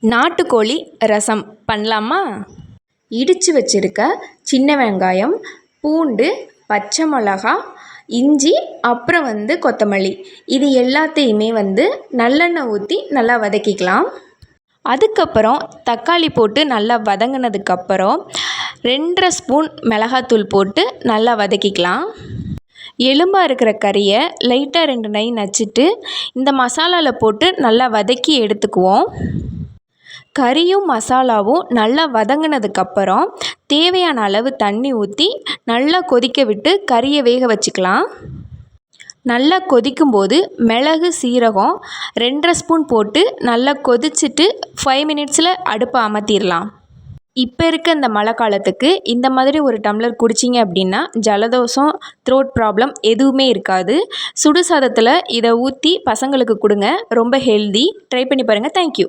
நாட்டுக்கோழி ரசம் பண்ணலாமா? இடித்து வச்சுருக்க சின்ன வெங்காயம், பூண்டு, பச்சை மிளகா, இஞ்சி, அப்புறம் கொத்தமல்லி, இது எல்லாத்தையுமே நல்லெண்ணெய் ஊற்றி நல்லா வதக்கிக்கலாம். அதுக்கப்புறம் தக்காளி போட்டு நல்லா வதங்கினதுக்கப்புறம் 2½ ஸ்பூன் மிளகாத்தூள் போட்டு நல்லா வதக்கிக்கலாம். எலும்பாக இருக்கிற கறியை லைட்டாக 2 நை நச்சுட்டு இந்த மசாலாவில் போட்டு நல்லா வதக்கி எடுத்துக்குவோம். கறியும் மசாலாவும் நல்லா வதங்கினதுக்கப்புறம் தேவையான அளவு தண்ணி ஊற்றி நல்லா கொதிக்க விட்டு கறியை வேக வச்சுக்கலாம். நல்லா கொதிக்கும்போது மிளகு, சீரகம் 2½ ஸ்பூன் போட்டு நல்லா கொதிச்சுட்டு 5 மினிட்ஸில் அடுப்பை அமர்த்திடலாம். இப்போ இருக்க இந்த மழை காலத்துக்கு இந்த மாதிரி ஒரு டம்ளர் குடிச்சிங்க அப்படின்னா ஜலதோஷம், த்ரோட் ப்ராப்ளம் எதுவுமே இருக்காது. சுடு சாதத்தில் இதை ஊற்றி பசங்களுக்கு கொடுங்க, ரொம்ப ஹெல்தி. ட்ரை பண்ணி பாருங்கள். தேங்க்யூ.